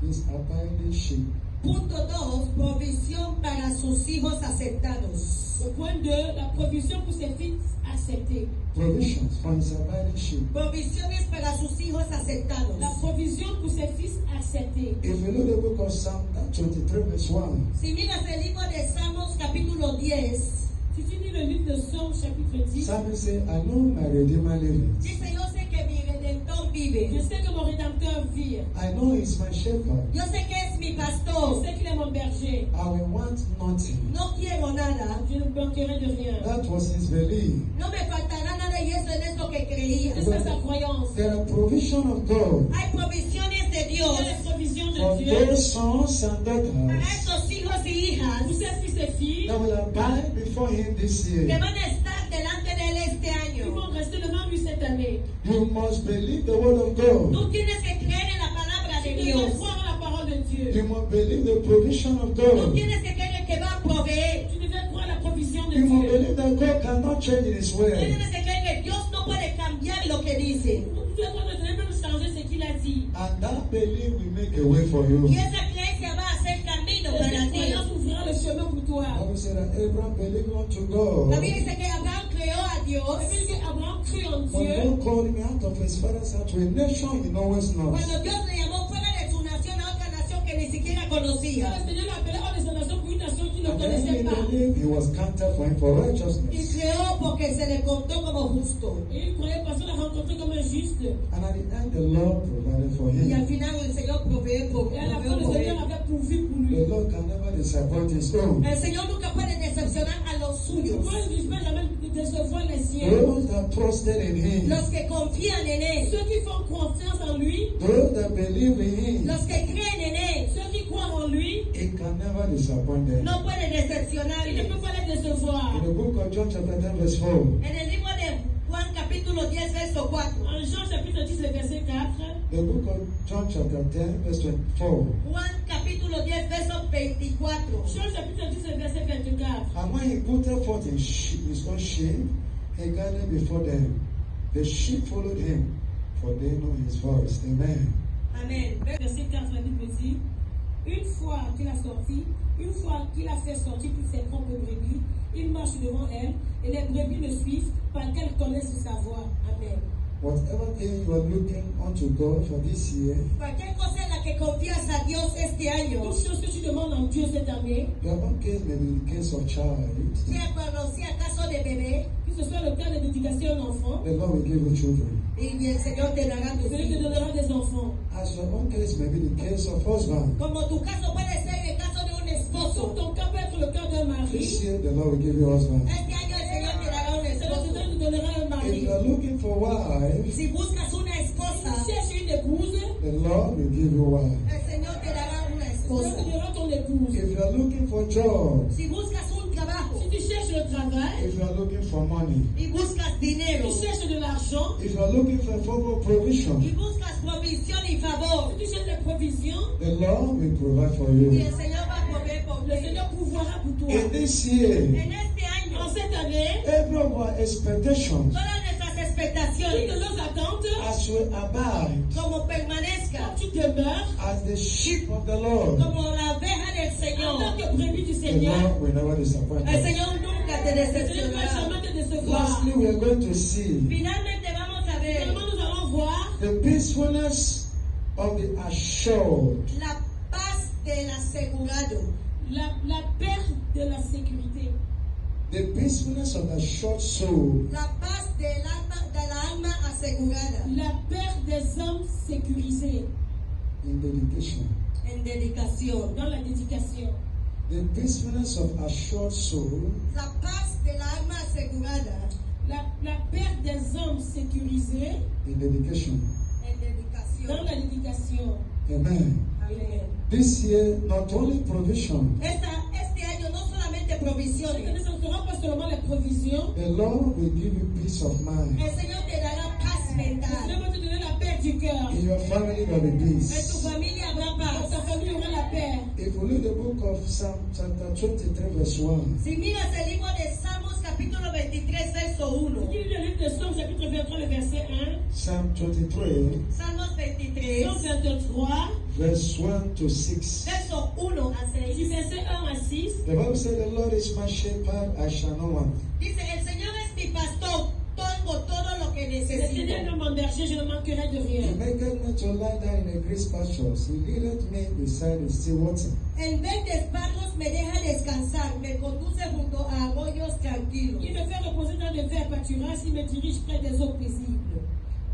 his abiding sheep. Punto 2, provisión para sus hijos aceptados. Le point 2, la provision pour ses fils acceptés. Provisions for his abiding sheep. Provisiones para sus hijos aceptados. La provision pour ses fils acceptés. If you look at the book of Psalm 23 verse 1, Si miras el libro de Salmos capítulo 10, Si tu lis le livre de Psaume chapitre 10, Psalmist says, I know my Redeemer liveth. dice, yo sé que mi Redentor je vive. sais que mon Rédempteur vit. I know he's my shepherd. Yo sé que es mi Je pastor. sais qu'il est mon berger. I will want nothing. No quiero nada. Je ne manquerai de rien. That was his belief. No me faltará nada y eso es lo que creía. C'est ça sa croyance. There are provision of God Hay provisiones de Il y Dios a les provisions for de Dieu those sons and para daughters estos hijos y hijas pour ses fils et filles. that will abide before Him this que year. van a estar delante de Él este Ils año. vont rester devant lui cette année. You must believe the word of God. Tú tienes que creer en la palabra Tu de devais Dios. croire en la parole de Dieu. You must believe the provision of Tú God. tienes que creer que va a proveer. Tu devais croire la provision de You must Dieu. believe that God cannot change His Tú way. tienes que creer que Dios no puede cambiar lo que dice. Tu dois même changer ce qu'il a dit. And that belief will make a way for you. Y esa creencia va a hacer camino Et para cette ti. croyance ouvrira le chemin pour toi. The Bible said that Abraham believed unto La God. Biblia dice que Abraham creó a Dios. La Bible dit qu'Abraham crut en When Dieu. God called him out of his father's house to a nation he knows not. Cuando Dios le llamó fuera de su nación a otra nación que ni siquiera Quand conocía. le Seigneur l'appelait hors de sa nation pour une nation qu'il ne And then connaissait he pas. believed he was counted for him for Y righteousness. creó porque se le contó como justo. Et il croyait parce qu'il l'a rencontré comme un juste. And at the end the Lord provided for Y al him. final el Señor provee por Et à la fin, provee le por Seigneur él. avait pourvu pour lui. The Lord can never disappoint his own. El Señor nunca puede decepcionar a los suyos. Toi, il ne peut jamais décevoir les siens. Those that trusted in him, Los que confían en Él. Ceux qui font confiance en lui, those that believe in him, Los que creen en Él. ceux qui croient en lui, he can never disappoint them. No puede il ne decepcionarles. peut pas les décevoir. In the book of John chapter 10 verse 4, En el libro de Juan capítulo 10 verso 4. En Jean chapitre 10, le verset 4, the book of John chapter 10 verse 24, Juan capítulo 10 verso 24. Jean chapitre 10, le verset 24. and when he put forth his own sheep, he guided before them. The sheep followed him, for they know his voice. Amen. Amén. Verset 4, la Bible dit, une fois qu'il a sorti, une fois qu'il a fait sortir toutes ses propres brebis, il marche devant elles et les brebis le suivent parce qu'elles connaissent sa voix. Amen. Whatever thing you are looking unto God for this year, Cualquier cosa en la que confías a Dios este año, Toute chose que tu demandes en Dieu cette année, your own case may be the case of child. sea cuando sea caso de bebé, que ce soit le cas de l'éducation d'un enfant, The Lord will give you children. y el Señor te dará le tus Seigneur te hijos. donnera des enfants. As your own case may be the case of husband. Como tu caso puede ser el caso de un Comme esposo. ton cas peut être le cas d'un This mari, year, the Lord will give you husband. Este año el Señor te dará un le Seigneur esposo. te donnera un If mari. you are looking for wife, Si buscas una Si esposa, tu cherches une épouse, the Lord will give you wife. el Señor te dará una le Seigneur esposa. te donnera ton épouse. If you are looking for job, Si buscas un trabajo Si tu cherches le travail, if you are looking for money, y buscas si dinero, tu cherches de l'argent, if you are looking for favor provision, y buscas provisión y favor, si tu cherches des provisions, the Lord will provide for y you. el Señor va a proveer por le ti. Seigneur pourvoira pour toi. In this year, En este año, En cette année, every of our expectations, todas nuestras toutes expectaciones, nos attentes, as we abide como quand permanezca, tu demeures as the sheep of the Lord, como la oveja del en tant Señor, que brebis du the Seigneur, Lord will never disappoint el us. Señor nunca te le Seigneur ne va decepcionará. jamais te décevoir. Lastly, we are going to see Finalmente vamos a ver Finalement, nous allons voir the peacefulness of the assured. la paz del asegurado, la perte de la sécurité. The peacefulness of the assured soul. la paz del alma asegurada, La perte des hommes sécurisés In dedication. en dedicación. dans la dédication. The peacefulness of assured soul La paz del alma asegurada, La perte des hommes sécurisés in dedication. en dans la dedicación. dédication. Amen. Amén. This year, not only provision, Este año no solamente Cette année, provisiones, ce ne sera pas seulement les provisions. the Lord will give you peace of mind. el Señor te dará paz Le Seigneur mental. va te donner la paix du cœur. In your family, there will be En tu peace. familia habrá Dans paz. ta famille, il y aura la paix. If you read the book of Psalm chapter 23, verse 1, Si miras el libro de Salmos capítulo 23, verso 1, Il lit le livre de Psaume, chapitre 23, le verset 1. Psalm 23, Salmos 23, Psaume 23, verse 1 to 6. verso 1 a du 6, verset 1 à 6. The Bible says, The Lord is my shepherd, I shall not want. dice, el Señor es mi pastor, tengo todo lo que Le Seigneur necesito. est mon berger, je ne manquerai de He rien. maketh me to lie down in a green pastures. He leadeth me beside the still water. En verdes prados me deja descansar, me conduce junto a arroyos tranquilos. Il me fait reposer dans de verts pâturages, il me dirige près des eaux paisibles.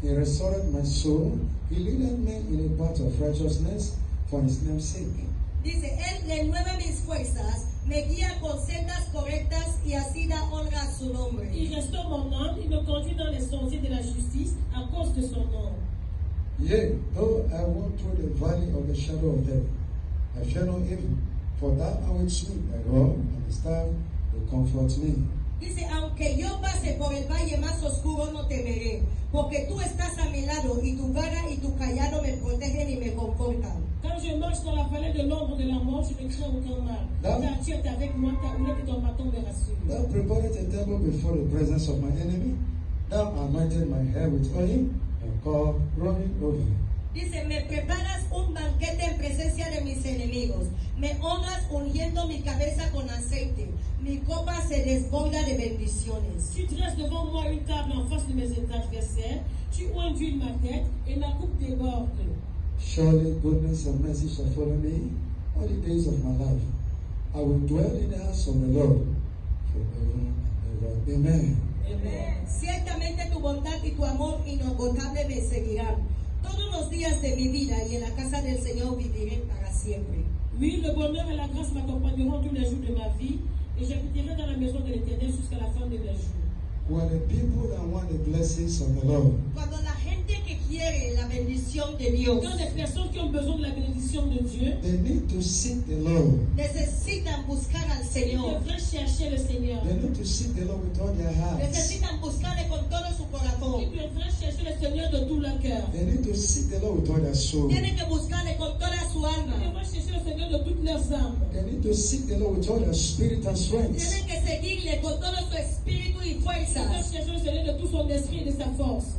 He restored my soul. He leadeth me in a path of righteousness for his name's sake. Dice, Él renueva mis fuerzas, me guía con sendas correctas y así da honra a su nombre. Il restaure mon âme, il me conduit dans les sentiers de la justice à cause de son nom. Yea, though I walk through the valley of the shadow of death, I fear no evil, for thou art with me, thy rod and the staff will comfort me. Dice, aunque yo pase por el valle más oscuro no temeré, porque tú estás a mi lado y tu vara y tu callado me protegen y me confortan. Quand je marche dans la vallée de l'ombre de la mort, je ne crains aucun mal. Là. Car tu es avec moi, ta houlette et ton bâton me rassurent. Thou preparest a table before the presence of my enemy. Thou anointed my head with oil, and cup running over. Dice, me preparas un banquete en presencia de mis enemigos. Me honras ungiendo mi cabeza con aceite. Mi copa se desborda de bendiciones. Tu dresses devant moi une table en face de mes adversaires. Tu ondules ma tête et ma coupe déborde. Surely goodness and mercy shall follow me all the days of my life. I will dwell in the house of the Lord forever and ever. Amen. Amen. Ciertamente tu bondad y tu amor inagotable me seguirán todos los días de mi vida y en la casa del Señor viviré para siempre. Oui, le bonheur et la grâce m'accompagneront tous les jours de ma vie et j'habiterai dans la maison de l'Éternel jusqu'à la fin de mes jours. Who are the people that want the blessings of the Lord? Cuando la gente que quiere la bendición de Dios Quand les personnes qui ont besoin de la bénédiction de Dieu, They need to seek the Lord. necesitan buscar al ils Señor, devraient chercher le Seigneur. They need to seek the Lord with all their hearts. necesitan buscarle con todo su corazón, Ils devraient chercher le Seigneur de tout leur cœur. They need to seek the Lord with all their soul. tienen que buscarle con toda su Ils alma, devraient chercher le Seigneur de toutes leurs âmes. They need to seek the Lord with all their spirit and strength. tienen que seguirle con todo su espíritu y Ils devraient fuerzas. chercher le Seigneur de tout son esprit et de sa force.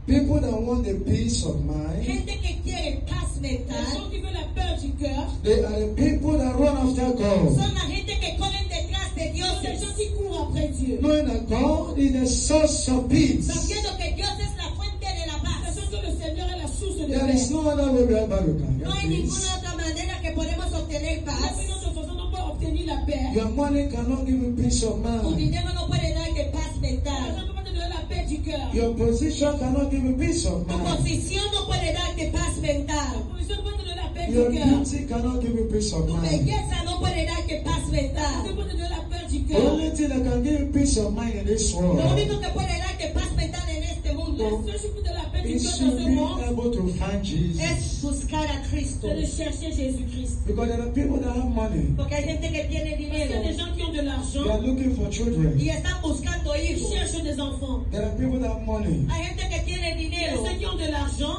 People that want the peace of mind, Gente que quiere paz Les mental gens qui veulent la paix du cœur, they are the people that run after God. son la gente que corren detrás de sont des gens dioses, qui courent après Dieu. Knowing that God is the source of peace. sabiendo que Dios es la fuente de la paz. Sachant que le Seigneur est la source de There paix. is no other way whereby you can No hay get ninguna peace. otra manera que podemos obtener La paz. seule autre façon de pas obtenir la paix. Your money cannot give you peace of Tu mind. dinero no puede darte paz L'argent mental. ne peut pas te donner la paix du cœur. Your position cannot give you peace of Tu mind. posición no puede darte paz Ta mental. position ne peut te donner la paix Your du cœur. beauty cannot give you peace of Tu mind. belleza no puede darte paz Tu mental. ne peux te donner la paix du The cœur. only thing that can give you peace of mind in this Lo world único que puede darte paz mental en este La mundo seule chose qui te donne la paix du is cœur to dans ce be monde, able to find Jesus. es buscar a Cristo. c'est de chercher Jésus-Christ. Because there are people that have money. Porque hay gente que tiene Parce qu'il y a dinero des gens qui ont de They l'argent, are looking for children. y están buscando ils hijos. cherchent des enfants. There are people that have money. Hay gente que tiene Il y a dinero, ceux qui ont de l'argent,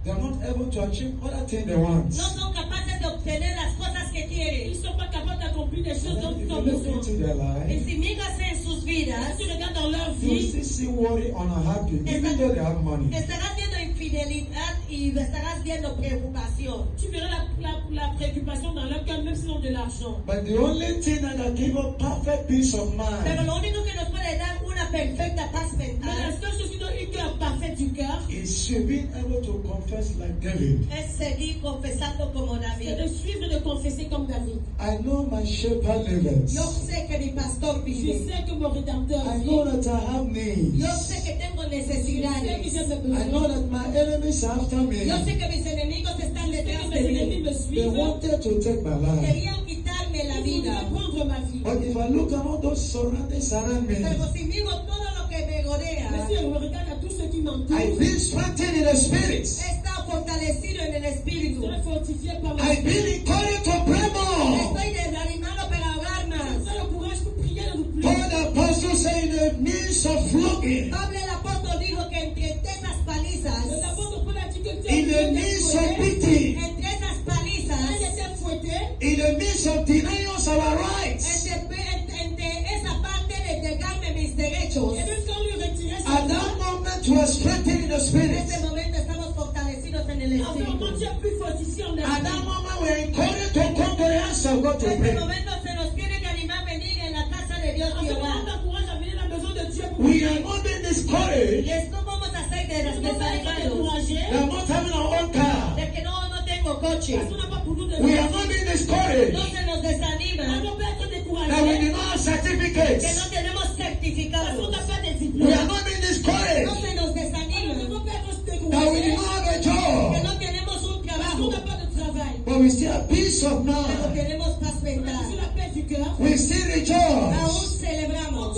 They are not able to achieve other things they want. no son capaces de obtener las cosas que ils quieren. ne sont pas capables d'accomplir des choses And dont then if ils you ont look besoin. into their Y life, si miras en sus vidas, Si tu regardes dans leur you will vie, still see worry, unhappy, even though they have money. estarás viendo infidelidad y estarás viendo preocupación. tu verras la préoccupation dans leur cœur, même s'ils ont de l'argent. But the only thing that can give us perfect peace of Pero mind lo único que nos puede dar una perfecta paz Mais la mental seule chose qui donne une cœur parfait du cœur, is you being able to confess like David. es seguir confesando como c'est David. de suivre et de confesser comme David. I know my shepherd liveth. Yo sé que mi pastor Je vive. sais que mon rédempteur I vit. know that I have needs. Yo sé que tengo Je sais que necesidades. j'ai des I know besoins. that my enemies are after me. Yo sé que mis enemigos están Je sais detrás que de mes ennemis mí. me They suivent. wanted to take my life. Querían quitarme la Ils vida. voudraient prendre ma vie. But if I look at all those surroundings around me, Pero si miro todo lo que me Mais rodea, si je regarde à tous ceux qui m'entourent, I've been strengthened in the spirit. he estado fortalecido en el je espíritu. serai fortifié par mon I've been esprit. encouraged to pray more. Estoy desanimado para orar más. J'ai le courage pour prier de plus. Paul the apostle said in the midst of flogging, Pablo el apóstol dijo que entre esas palizas, Mais l'apôtre Paul a dit que Dieu in the midst of beating, entre esas il palizas, était fouetté, in the midst of denying us our rights, entre esa parte de negarme mis derechos, et même quand lui retirait sa at that moment we are strengthened in the en spirit. ese momento estamos fortalecidos en el en ce moment, espíritu. tu es plus fortifié en At that esprit. moment we are encouraged to come to the house of God to En ese pray. momento se nos tiene que animar a venir en la casa de Dios En y ce moment, orar. tu encourages à venir à la maison de Dieu pour We prier. are not being discouraged. No vamos a ser Nous ne sommes pas desanimados découragés We are not having our own car. de que no tengo coche. parce qu'on n'a pas pour nous de We are not being No discouraged se nos desanima On ne peut être that we découragé do not have que certificates. no tenemos parce qu'on certificados. n'a pas de We diplôme. are not being No discouraged se nos On ne desanima peut pas être that we découragé do not have a que job. no tenemos un parce qu'on trabajo. n'a pas de travail. But we we still have peace of pero mind. tenemos paz mental. Sur la paix du cœur. We still Aún rejoice. celebramos.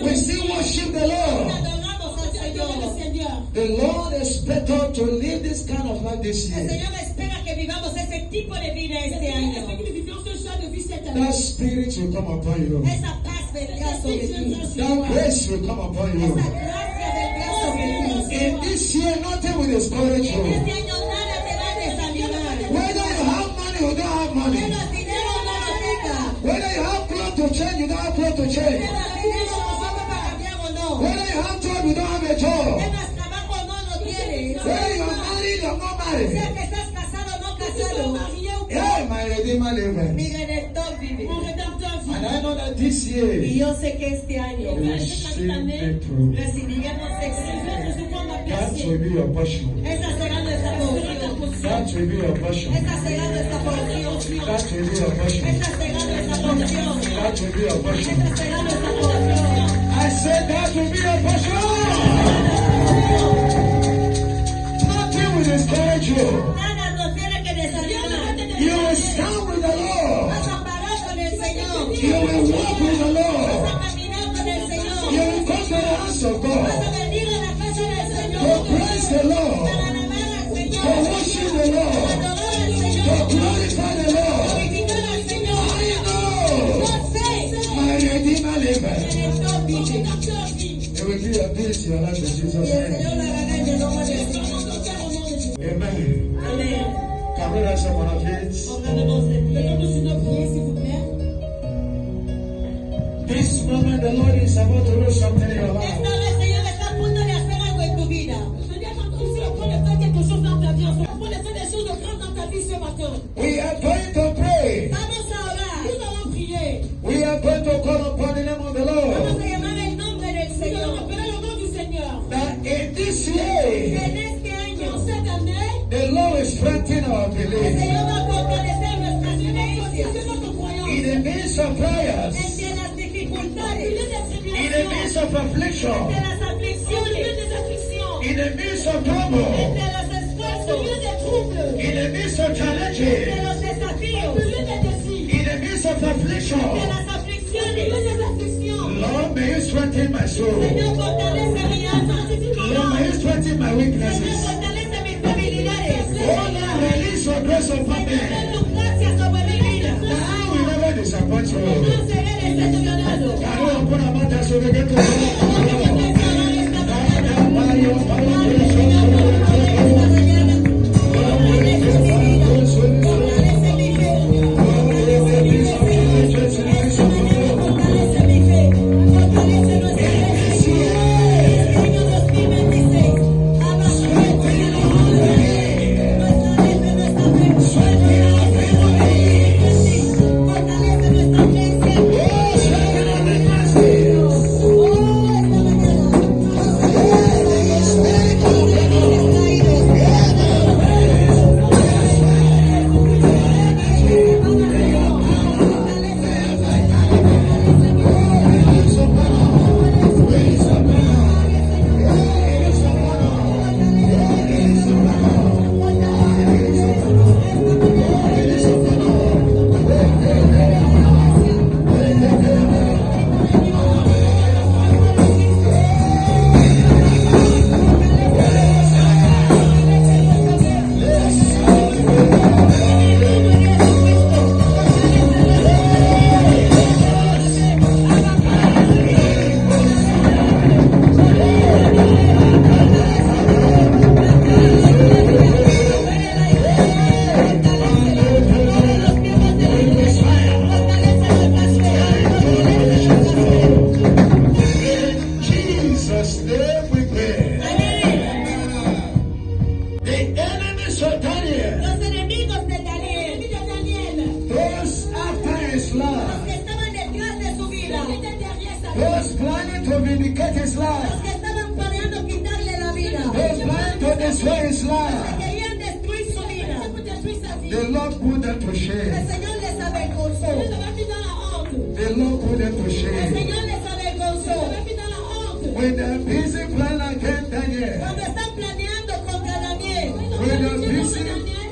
We still worship the Lord. Adoramos al Señor. Seigneur. The Lord expects us to live this kind of life this El year. Señor espera que vivamos ese tipo de vida este año. Que nous vivions ce genre de vie cette année. That spirit will come upon you. Esa paz vendrá sobre ti. That grace will come upon Esa you. gracia vendrá sobre ti. In this year, nothing will discourage En you. este año nada te va a desanimar. Whether you have money or don't have money. Tengas dinero o no lo tengas. Whether you have clothes to change, you don't have clothes to change. Tengas dinero o ropa para cambiar o no. Whether you have job, you don't have a job. Tengas trabajo o no lo tienes. Whether you are married or not Sea married. que estás casado o no casado. Yeah, my Redeemer lives. Mi Redentor vive. Mon rédempteur vit. And I know that this year, Y yo sé que este año you will see breakthrough. recibiremos éxito. That will be your portion. Esa será nuestra porción. That will be your portion. Esa será nuestra porción. That will be your portion. Esa será nuestra porción. That will be your portion. Esa será nuestra porción. I said that will be your portion. Nothing will discourage you. Nada nos tiene que desanimar. You will stand with the Lord. Vas a parar con el Señor. You will walk with the Vas Lord. a caminar con el Señor. You will come to the house of Vas God a venir a la casa del to Señor. praise the Para Lord, alabar al to Señor. worship the Para Lord, adorar al to Señor. glorify the Lord. Glorificar al Señor. I know Yo sé. my Redeemer liveth. Redentor vive. It will be a peace in your life in Jesus' Y el name. Señor la hará en el nombre de Jesús. Amen. Amén. Can we rise up on our feet? Pongámonos de pie. Mettons-nous sur nos pieds, s'il vous plaît. This moment the Lord is about to do something in your life. Esta vez el Señor está a punto de hacer algo en tu vida. C'est-à-dire quand tu es en train de faire quelque chose dans ta vie, en train de faire des choses grandes dans ta vie ce matin. We are going to pray. Vamos a orar. Nous allons prier. We are going to call upon the name of the Vamos Lord. a llamar el nombre del Nous allons Señor. appeler le nom du Seigneur. That in this year, En este año, Dans cette année, the Lord will strengthen our el belief. Señor va a fortalecer nuestras c'est creencias. notre croyance. In the midst of prayers, Entre las dificultades, in the midst of affliction, entre las Au milieu aflicciones, des afflictions, in the midst of trouble, entre los au milieu esfuerzos, des troubles, in the midst of entre challenges, los desafíos, au milieu des défis, in the midst of entre affliction, las au milieu aflicciones. des afflictions. Lord, may you strengthen my soul. Señor, fortalece mi alma. Lord, may you strengthen my Señor, weaknesses. fortalece mis debilidades. Oh, Lord, release your grace upon me. Ten tu gracia sobre mi vida. I will never disappoint you. No seré decepcionado. Can you open our mouth as we begin to pray? Jesus' name we pray. The enemies of Daniel, Los enemigos de Daniel, those after his life, que estaban detrás de su vida, those planning to vindicate his los life, que estaban planeando quitarle la vida, those planning to destroy his life, querían destruir su vida. the Lord put them to El shame. Señor les avergonzó. The Lord put them to El shame. Señor les avergonzó. When they're busy planning against Daniel, Cuando están planeando contra Daniel, when they're busy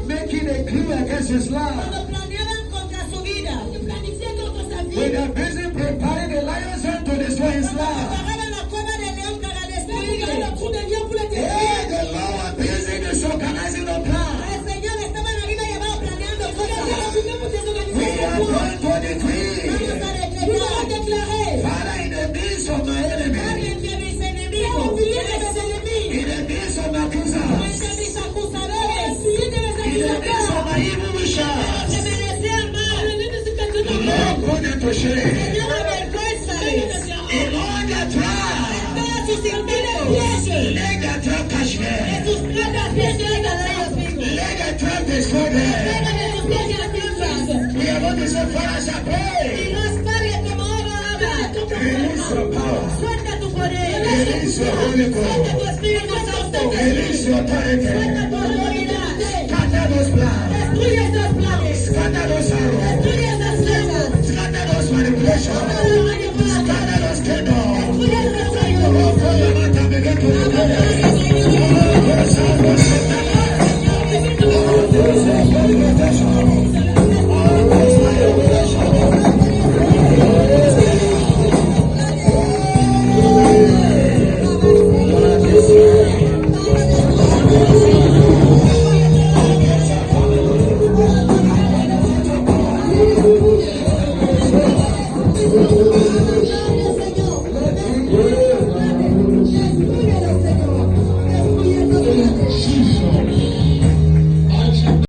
making making a clue against his life, cuando planeaban contra su vida, planifié contre sa when vie, they're busy preparing the lion's den to destroy his life, preparaban la cueva del león para préparer le destruirle. trou de Dieu pour le hey, détruire. the Lord busy disorganizing the plan. El Señor estaba en la vida llevado planeando Dieu a cosas. occupé pour désorganiser We son are plan. going to decree, Vamos a Nous allons decretar, déclarer, Father, in the midst of my enemy, entre mis au enemigos, milieu de mes ennemis, in the midst of my accusers, entre mis acusadores, au milieu de mes in the midst accusateurs, of my evil wishers, que me desean mal, au milieu de ce que tu the nous Lord put them to shame. Señor, avergüénzales. In all their trials, Todas sus infidelidades, let their trap catch them. sus plagas persigan a ellos mismos. Let their trap destroy them. Pégale sus propias tierras. We are going to say, Father, shall Y pray. no espere como ahora habla. Release your power. Suelta tu poder. Release your Holy Suelta Ghost. tu Espíritu Santo. Release your authority. Suelta tu autoridad. Scatter those plans. Destruye esos planes. Scatter those arrows. Destruye esas flechas. Scatter those manipulations. Scatter those kingdoms. Destruye esos Oh, reinos. for your mouth and begin to declare.